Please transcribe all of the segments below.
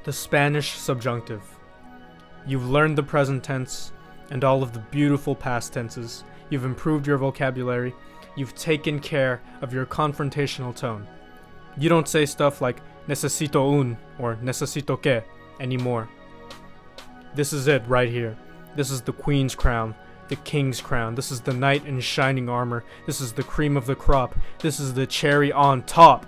The Spanish subjunctive. You've learned the present tense and all of the beautiful past tenses. You've improved your vocabulary. You've taken care of your confrontational tone. You don't say stuff like necesito un or necesito que anymore. This is it right here. This is the queen's crown, the king's crown. This is the knight in shining armor. This is the cream of the crop. This is the cherry on top.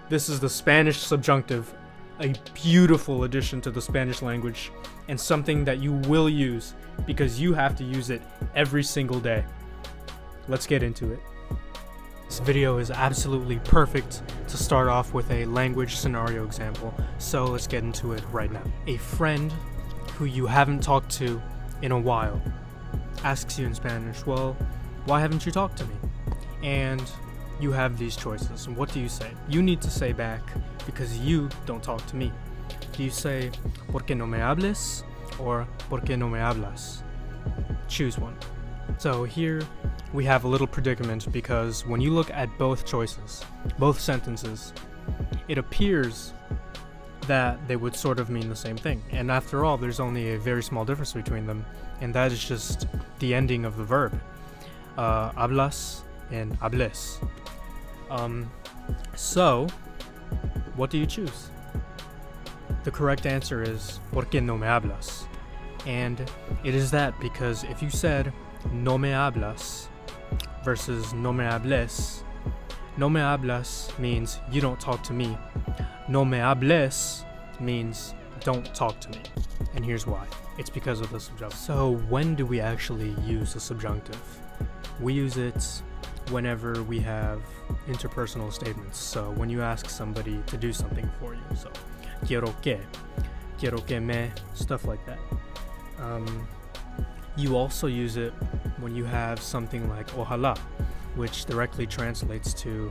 This is the Spanish subjunctive, a beautiful addition to the Spanish language, and something that you will use because you have to use it every single day. Let's get into it. This video is absolutely perfect to start off with a language scenario example, so let's get into it right now. A friend who you haven't talked to in a while asks you in Spanish, well, why haven't you talked to me? And you have these choices. What do you say? You need to say back, because you don't talk to me. Do you say, ¿por qué no me hables? Or, ¿por qué no me hablas? Choose one. So here we have a little predicament, because when you look at both choices, both sentences, it appears that they would sort of mean the same thing. And after all, there's only a very small difference between them, and that is just the ending of the verb. Hablas and hables. So, what do you choose? The correct answer is, ¿por qué no me hablas? And it is that because if you said, no me hablas versus no me hables means you don't talk to me. No me hables means don't talk to me. And here's why. It's because of the subjunctive. So when do we actually use the subjunctive? We use it whenever we have interpersonal statements. So when you ask somebody to do something for you. So quiero que me, stuff like that. You also use it when you have something like ojalá, which directly translates to,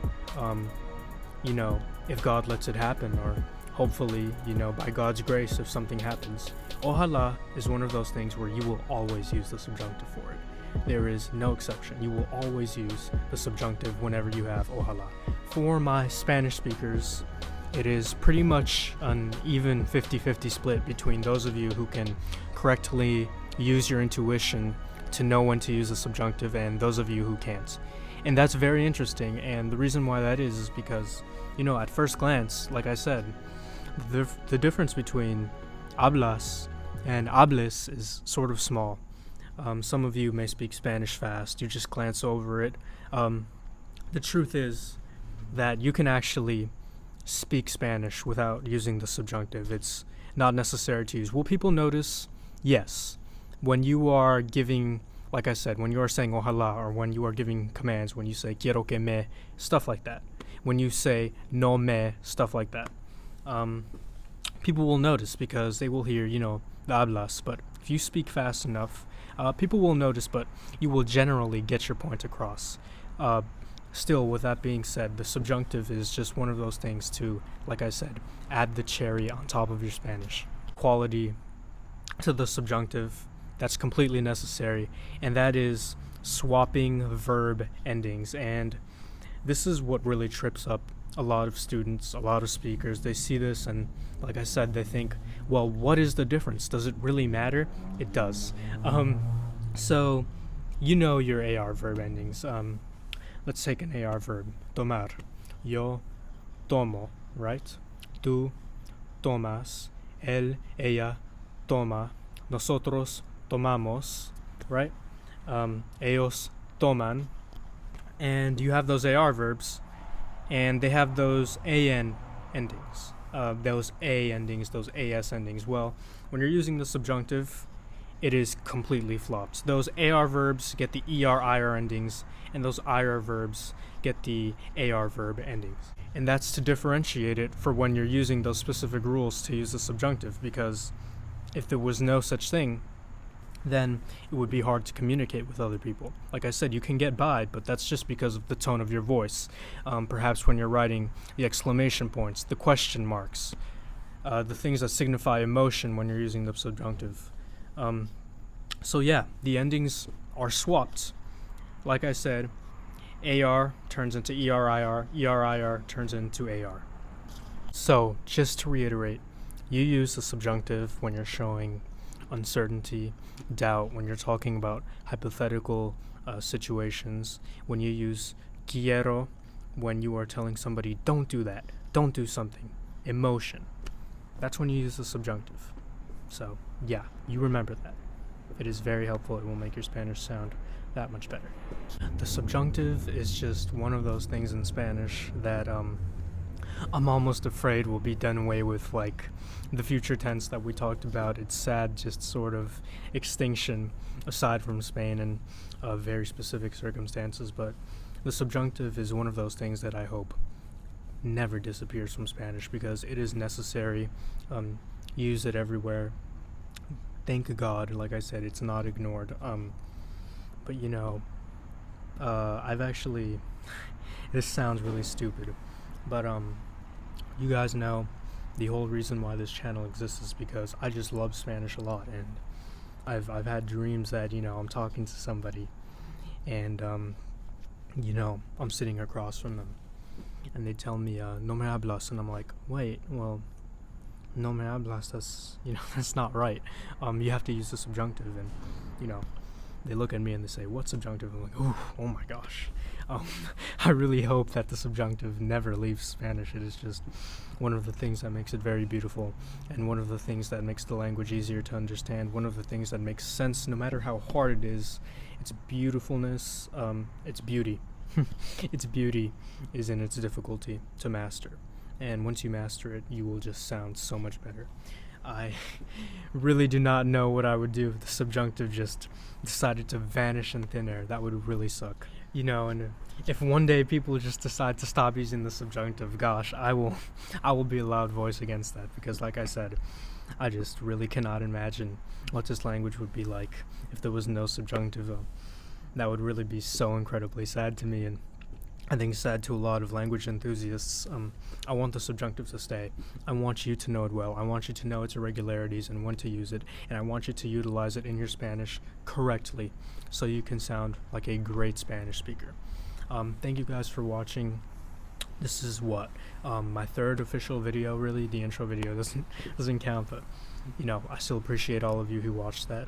if God lets it happen, or hopefully, by God's grace, if something happens. Ojalá is one of those things where you will always use the subjunctive for it. There is no exception. You will always use the subjunctive whenever you have ojalá. For my Spanish speakers, it is pretty much an even 50-50 split between those of you who can correctly use your intuition to know when to use the subjunctive and those of you who can't. And that's very interesting, and the reason why that is because, at first glance, like I said, the difference between hablas and hables is sort of small. Some of you may speak Spanish fast, you just glance over it. The truth is that you can actually speak Spanish without using the subjunctive. It's not necessary to use. Will people notice? Yes. When you are giving, like I said, when you are saying ojalá, or when you are giving commands, when you say quiero que me, stuff like that. When you say no me, stuff like that. People will notice because they will hear, the hablas. But if you speak fast enough, people will notice, but you will generally get your point across. Still, with that being said, the subjunctive is just one of those things to, like I said, add the cherry on top of your Spanish. Quality to the subjunctive that's completely necessary, and that is swapping verb endings. And this is what really trips up a lot of students, a lot of speakers. They see this and, like I said, they think, well, what is the difference? Does it really matter? It does. So, your AR verb endings. Let's take an AR verb. Tomar. Yo tomo, right? Tú tomas. Él, ella toma. Nosotros tomamos, right? Ellos toman. And you have those AR verbs, and they have those AN endings. Those A endings, those AS endings. Well, when you're using the subjunctive, it is completely flopped. Those AR verbs get the ER, IR endings, and those IR verbs get the AR verb endings. And that's to differentiate it for when you're using those specific rules to use the subjunctive, because if there was no such thing, then it would be hard to communicate with other people. Like I said, you can get by, but that's just because of the tone of your voice. Perhaps when you're writing the exclamation points, the question marks, the things that signify emotion when you're using the subjunctive. So yeah, the endings are swapped. Like I said, AR turns into ERIR, ERIR turns into AR. So, just to reiterate, You use the subjunctive when you're showing uncertainty, doubt, when you're talking about hypothetical situations, when you use quiero when you are telling somebody, don't do that, don't do something, emotion. That's when you use the subjunctive. So, yeah, you remember that. It is very helpful. It will make your Spanish sound that much better. The subjunctive is just one of those things in Spanish that I'm almost afraid will be done away with, like the future tense that we talked about. It's sad, just sort of extinction aside from Spain and very specific circumstances, but the subjunctive is one of those things that I hope never disappears from Spanish because it is necessary. Use it everywhere. Thank God, like I said, it's not ignored. But you know, I've actually, this sounds really stupid, but you guys know the whole reason why this channel exists is because I just love Spanish a lot, and I've had dreams that, you know, I'm talking to somebody and you know, I'm sitting across from them and they tell me no me hablas, and I'm like, wait, well, no me hablas, that's, you know, that's not right. You have to use the subjunctive, and you know, they look at me and they say, what subjunctive? I'm like, oh my gosh. I really hope that the subjunctive never leaves Spanish. It is just one of the things that makes it very beautiful, and one of the things that makes the language easier to understand, one of the things that makes sense no matter how hard it is. Its beautifulness, its beauty. Its beauty is in its difficulty to master. And once you master it, you will just sound so much better. I really do not know what I would do if the subjunctive just decided to vanish in thin air. That would really suck. You know, and if one day people just decide to stop using the subjunctive, gosh, I will be a loud voice against that, because like I said, I just really cannot imagine what this language would be like if there was no subjunctive. That would really be so incredibly sad to me, and I think sad to a lot of language enthusiasts. I want the subjunctive to stay. I want you to know it well. I want you to know its irregularities and when to use it, and I want you to utilize it in your Spanish correctly so you can sound like a great Spanish speaker. Thank you guys for watching. This is what, my third official video, really. The intro video doesn't count, but you know, I still appreciate all of you who watched that.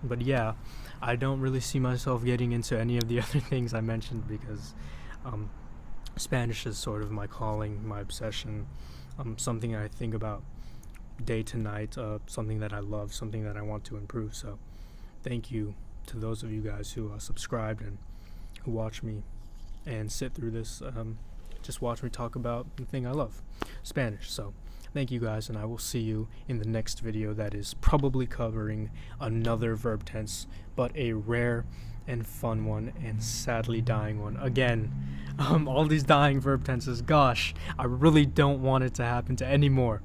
But yeah, I don't really see myself getting into any of the other things I mentioned because Spanish is sort of my calling, my obsession, something I think about day to night, something that I love, something that I want to improve. So thank you to those of you guys who subscribed and who watch me and sit through this, just watch me talk about the thing I love, Spanish. So thank you guys, and I will see you in the next video that is probably covering another verb tense, but a rare and fun one, and sadly dying one. Again, all these dying verb tenses, gosh, I really don't want it to happen to any more.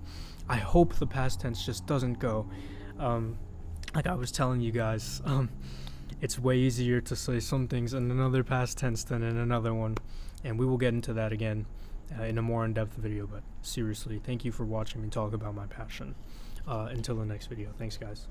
I hope the past tense just doesn't go. Like I was telling you guys, it's way easier to say some things in another past tense than in another one, and we will get into that again in a more in-depth video. But seriously, thank you for watching me talk about my passion. Until the next video, thanks guys.